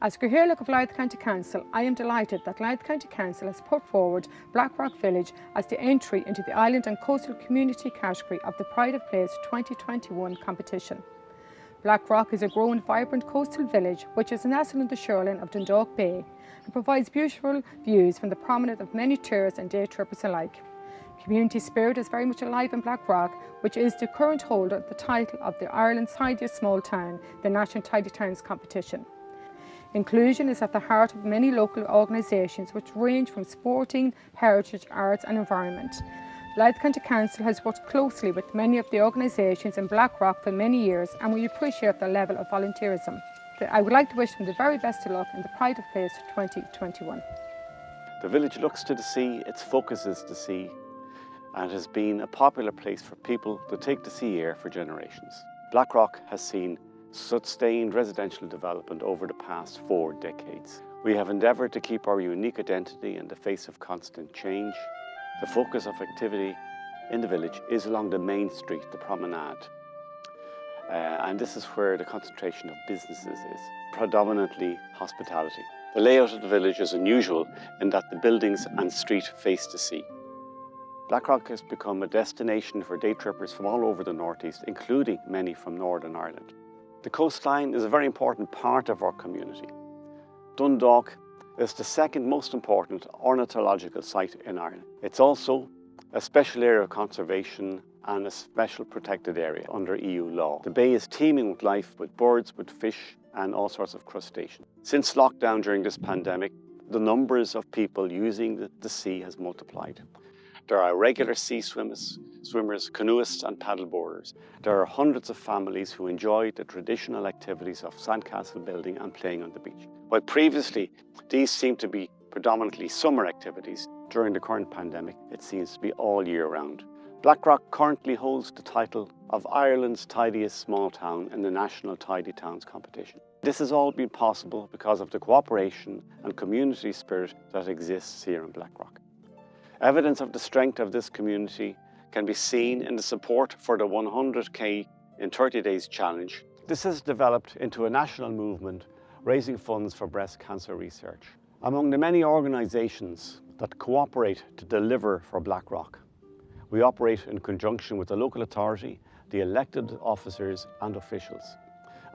As Cathaoirleach of Louth County Council, I am delighted that Louth County Council has put forward Blackrock Village as the entry into the Island and Coastal Community category of the Pride of Place 2021 competition. Blackrock is a growing, vibrant coastal village which is nestled in the shoreline of Dundalk Bay and provides beautiful views from the promenade of many tourists and day trippers alike. Community spirit is very much alive in Blackrock, which is the current holder of the title of the Ireland's Tidiest Small Town, the National Tidy Towns competition. Inclusion is at the heart of many local organisations which range from sporting, heritage, arts and environment. Louth County Council has worked closely with many of the organisations in Blackrock for many years, and we appreciate their level of volunteerism. I would like to wish them the very best of luck in the Pride of Place 2021. The village looks to the sea, its focus is the sea, and has been a popular place for people to take the sea air for generations. Blackrock has seen sustained residential development over the past 4 decades. We have endeavoured to keep our unique identity in the face of constant change. The focus of activity in the village is along the main street, the promenade. And this is where the concentration of businesses is, predominantly hospitality. The layout of the village is unusual in that the buildings and street face the sea. Blackrock has become a destination for day trippers from all over the northeast, including many from Northern Ireland. The coastline is a very important part of our community. Dundalk is the second most important ornithological site in Ireland. It's also a special area of conservation and a special protected area under EU law. The bay is teeming with life, with birds, with fish and all sorts of crustaceans. Since lockdown during this pandemic, the numbers of people using the sea has multiplied. There are regular sea swimmers, canoeists and paddleboarders. There are hundreds of families who enjoy the traditional activities of sandcastle building and playing on the beach. While previously these seemed to be predominantly summer activities, during the current pandemic it seems to be all year round. Blackrock currently holds the title of Ireland's Tidiest Small Town in the National Tidy Towns competition. This has all been possible because of the cooperation and community spirit that exists here in Blackrock. Evidence of the strength of this community can be seen in the support for the 100k in 30 days challenge. This has developed into a national movement raising funds for breast cancer research. Among the many organisations that cooperate to deliver for Blackrock, we operate in conjunction with the local authority, the elected officers and officials,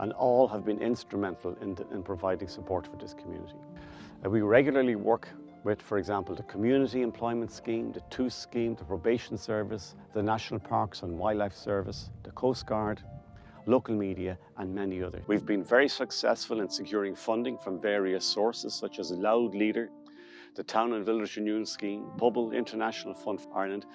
and all have been instrumental in providing support for this community. We regularly work with, for example, the Community Employment Scheme, the TOOS Scheme, the Probation Service, the National Parks and Wildlife Service, the Coast Guard, local media and many others. We've been very successful in securing funding from various sources such as Loud Leader, the Town and Village Renewal Scheme, Bubble International Fund for Ireland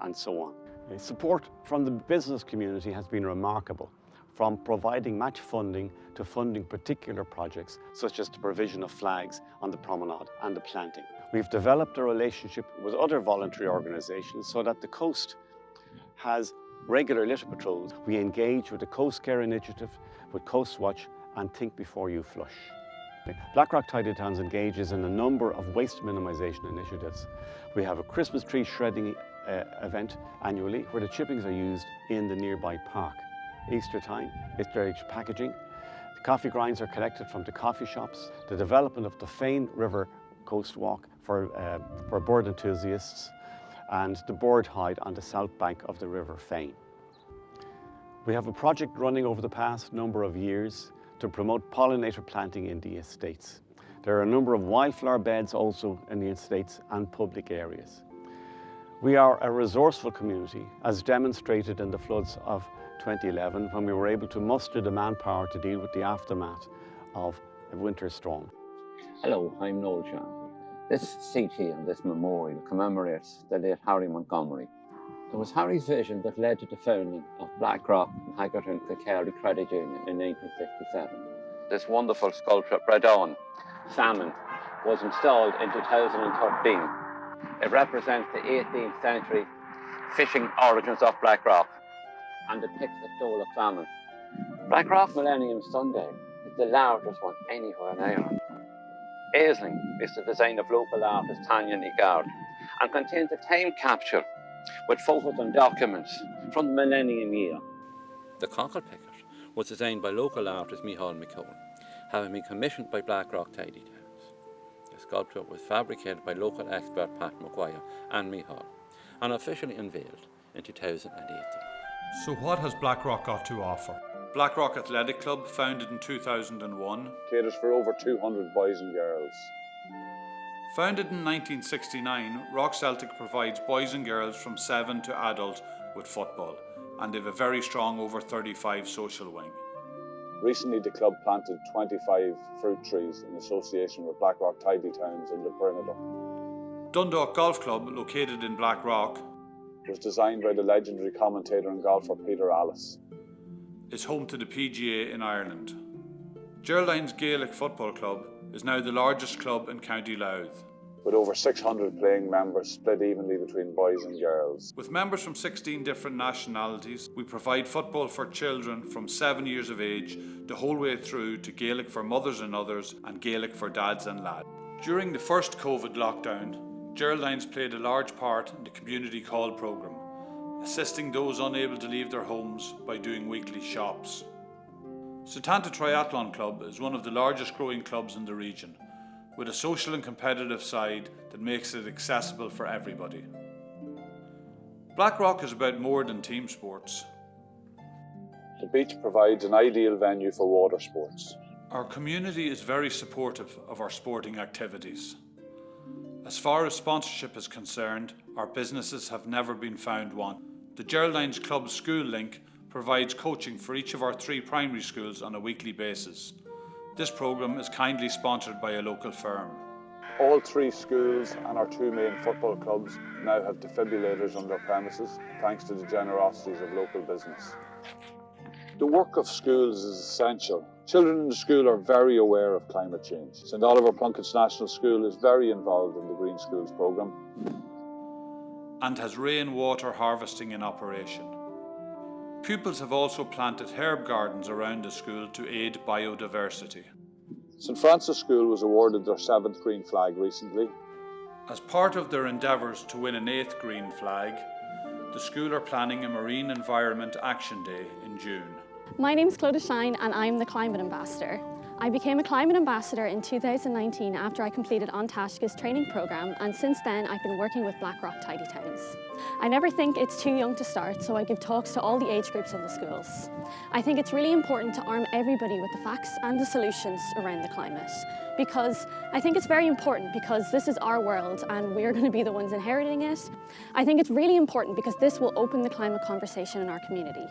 and so on. Support from the business community has been remarkable, from providing match funding to funding particular projects such as the provision of flags on the promenade and the planting. We've developed a relationship with other voluntary organisations so that the coast has regular litter patrols. We engage with the Coast Care Initiative, with Coast Watch and Think Before You Flush. Blackrock Tidy Towns engages in a number of waste minimisation initiatives. We have a Christmas tree shredding event annually where the chippings are used in the nearby park. Easter time, Easter egg packaging. The coffee grinds are collected from the coffee shops. The development of the Fane River Coast Walk for bird enthusiasts, and the bird hide on the south bank of the River Fane. We have a project running over the past number of years to promote pollinator planting in the estates. There are a number of wildflower beds also in the estates and public areas. We are a resourceful community, as demonstrated in the floods of 2011 when we were able to muster the manpower to deal with the aftermath of a winter storm. Hello, I'm Noel John. This CT and this memorial commemorates the late Harry Montgomery. It was Harry's vision that led to the founding of Blackrock and Haggart and Kilkerry Credit Union in 1967. This wonderful sculpture, Bradon, salmon, was installed in 2013. It represents the 18th century fishing origins of Blackrock and depicts the stole of salmon. Blackrock Millennium Sunday is the largest one anywhere in Ireland. Aisling is the design of local artist Tanya Nigard and contains a time capsule with photos and documents from the millennium year. The cockle picket was designed by local artist Micheál McCone having been commissioned by Blackrock Tidy Towns. The sculpture was fabricated by local expert Pat Maguire and Mihal and officially unveiled in 2018. So what has Blackrock got to offer? Blackrock Athletic Club, founded in 2001. Caters for over 200 boys and girls. Founded in 1969, Rock Celtic provides boys and girls from 7 to adult with football, and they have a very strong over 35 social wing. Recently the club planted 25 fruit trees in association with Blackrock Tidy Towns in the perimeter. Dundalk Golf Club, located in Blackrock, Was designed by the legendary commentator and golfer Peter Allis. is home to the PGA in Ireland. Geraldine's Gaelic Football Club is now the largest club in County Louth. With over 600 playing members split evenly between boys and girls. With members from 16 different nationalities, we provide football for children from 7 years of age the whole way through to Gaelic for mothers and others and Gaelic for dads and lads. During the first COVID lockdown, Geraldines played a large part in the community call programme, assisting those unable to leave their homes by doing weekly shops. Setanta Triathlon Club is one of the largest growing clubs in the region, with a social and competitive side that makes it accessible for everybody. Blackrock is about more than team sports. The beach provides an ideal venue for water sports. Our community is very supportive of our sporting activities. As far as sponsorship is concerned, our businesses have never been found wanting. The Geraldines Club School Link provides coaching for each of our 3 primary schools on a weekly basis. This programme is kindly sponsored by a local firm. All 3 schools and our 2 main football clubs now have defibrillators on their premises, thanks to the generosities of local business. The work of schools is essential. Children in the school are very aware of climate change. St Oliver Plunkett's National School is very involved in the Green Schools programme. And has rainwater harvesting in operation. Pupils have also planted herb gardens around the school to aid biodiversity. St Francis School was awarded their 7th green flag recently. As part of their endeavours to win an 8th green flag, the school are planning a Marine Environment Action Day in June. My name is Clodagh Shine and I'm the Climate Ambassador. I became a Climate Ambassador in 2019 after I completed An Taisce's training programme, and since then I've been working with Blackrock Tidy Towns. I never think it's too young to start, so I give talks to all the age groups of the schools. I think it's really important to arm everybody with the facts and the solutions around the climate, because I think it's very important because this is our world and we're going to be the ones inheriting it. I think it's really important because this will open the climate conversation in our community.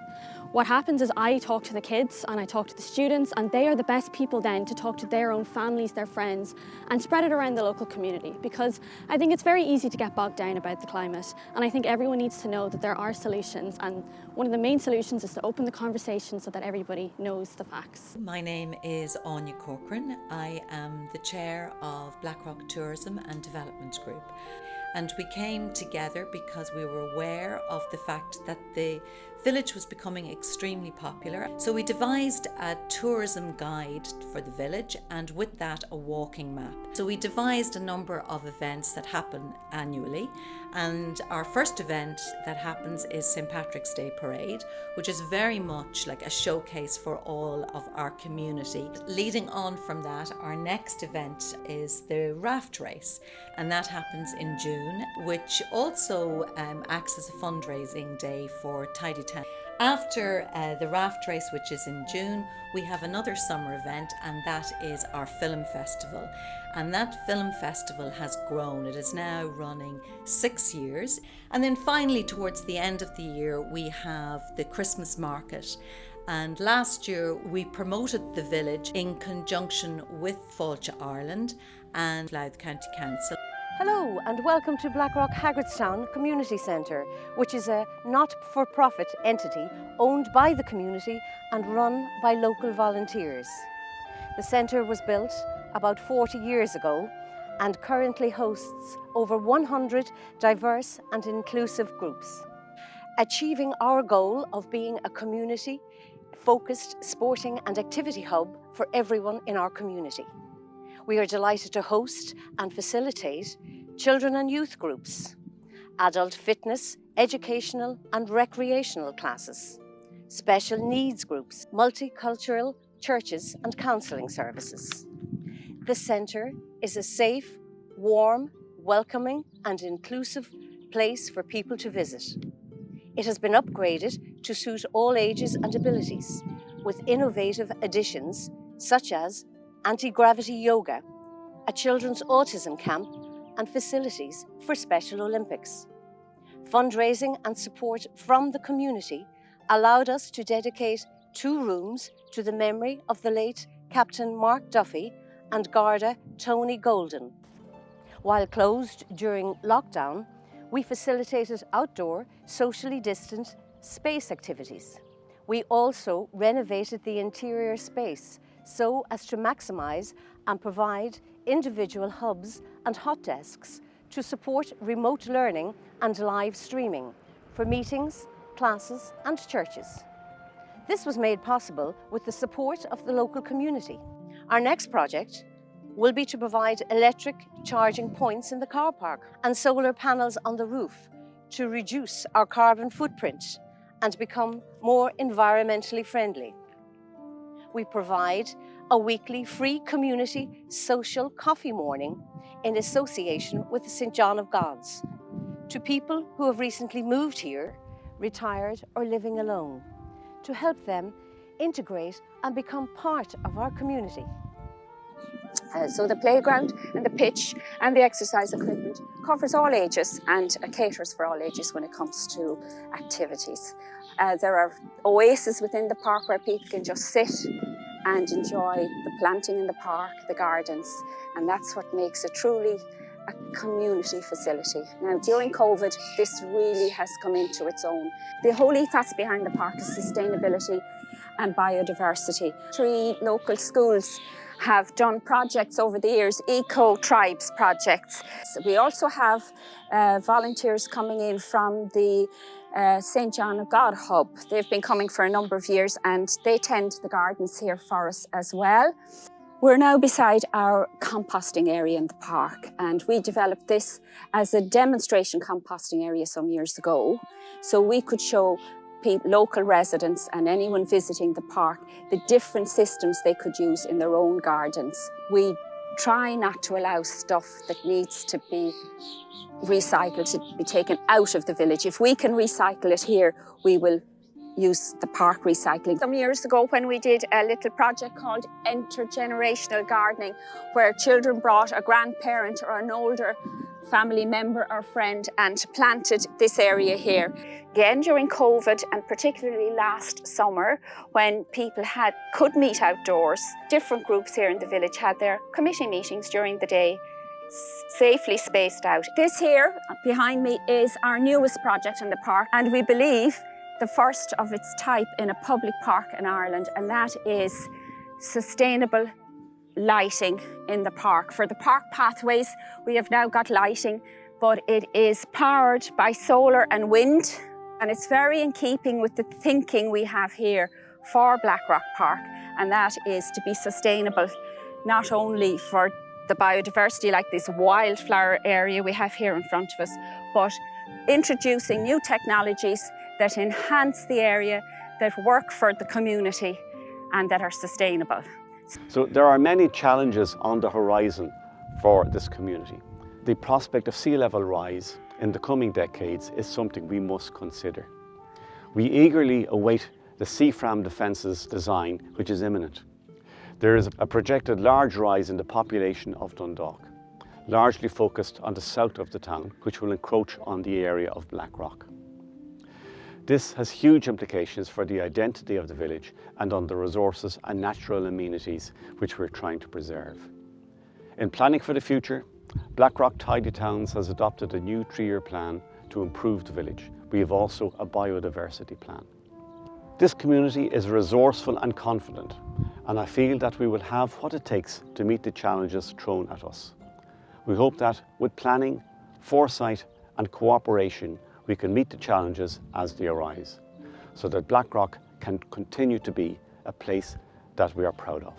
What happens is I talk to the kids and I talk to the students, and they are the best people then to talk to their own families, their friends, and spread it around the local community, because I think it's very easy to get bogged down about the climate, and I think everyone needs to know that there are solutions, and one of the main solutions is to open the conversation so that everybody knows the facts. My name is Anya Corcoran. I am the chair of Blackrock Tourism and Development Group. And we came together because we were aware of the fact that the village was becoming extremely popular. So we devised a tourism guide for the village, and with that a walking map. So we devised a number of events that happen annually, and our first event that happens is St Patrick's Day Parade, which is very much like a showcase for all of our community. Leading on from that, our next event is the raft race, and that happens in June, which also acts as a fundraising day for Tidy Town. After the raft race, which is in June, we have another summer event, and that is our film festival. And that film festival has grown. It is now running 6 years. And then finally, towards the end of the year, we have the Christmas market. And last year, we promoted the village in conjunction with Fáilte Ireland and Louth County Council. Hello and welcome to Blackrock Haggardstown Community Centre, which is a not-for-profit entity owned by the community and run by local volunteers. The centre was built about 40 years ago and currently hosts over 100 diverse and inclusive groups. Achieving our goal of being a community-focused sporting and activity hub for everyone in our community. We are delighted to host and facilitate children and youth groups, adult fitness, educational and recreational classes, special needs groups, multicultural churches and counselling services. The centre is a safe, warm, welcoming and inclusive place for people to visit. It has been upgraded to suit all ages and abilities, with innovative additions such as anti-gravity yoga, a children's autism camp and facilities for Special Olympics. Fundraising and support from the community allowed us to dedicate 2 rooms to the memory of the late Captain Mark Duffy and Garda Tony Golden. While closed during lockdown, we facilitated outdoor, socially distant space activities. We also renovated the interior space so as to maximise and provide individual hubs and hot desks to support remote learning and live streaming for meetings, classes and churches. This was made possible with the support of the local community. Our next project will be to provide electric charging points in the car park and solar panels on the roof to reduce our carbon footprint and become more environmentally friendly. We provide a weekly free community social coffee morning in association with the St. John of God's to people who have recently moved here, retired or living alone, to help them integrate and become part of our community. So the playground and the pitch and the exercise equipment covers all ages and caters for all ages when it comes to activities. There are oases within the park where people can just sit and enjoy the planting in the park, the gardens, and that's what makes it truly a community facility. Now, during COVID, this really has come into its own. The whole ethos behind the park is sustainability and biodiversity. 3 local schools have done projects over the years, eco-tribes projects. So we also have volunteers coming in from the St. John of God hub. They've been coming for a number of years and they tend the gardens here for us as well. We're now beside our composting area in the park, and we developed this as a demonstration composting area some years ago, so we could show local residents and anyone visiting the park the different systems they could use in their own gardens. We try not to allow stuff that needs to be recycled to be taken out of the village. If we can recycle it here, we will use the park recycling. Some years ago when we did a little project called Intergenerational Gardening, where children brought a grandparent or an older family member or friend and planted this area here. Again, during COVID and particularly last summer when people could meet outdoors, different groups here in the village had their committee meetings during the day, safely spaced out. This here behind me is our newest project in the park, and we believe the first of its type in a public park in Ireland, and that is sustainable lighting in the park. For the park pathways, we have now got lighting, but it is powered by solar and wind, and it's very in keeping with the thinking we have here for Blackrock Park, and that is to be sustainable, not only for the biodiversity like this wildflower area we have here in front of us, but introducing new technologies that enhance the area, that work for the community and that are sustainable. So there are many challenges on the horizon for this community. The prospect of sea level rise in the coming decades is something we must consider. We eagerly await the Seafram Defence's design, which is imminent. There is a projected large rise in the population of Dundalk, largely focused on the south of the town, which will encroach on the area of Blackrock. This has huge implications for the identity of the village and on the resources and natural amenities which we're trying to preserve. In planning for the future, Blackrock Tidy Towns has adopted a new 3-year plan to improve the village. We have also a biodiversity plan. This community is resourceful and confident, and I feel that we will have what it takes to meet the challenges thrown at us. We hope that with planning, foresight and cooperation, we can meet the challenges as they arise, so that Blackrock can continue to be a place that we are proud of.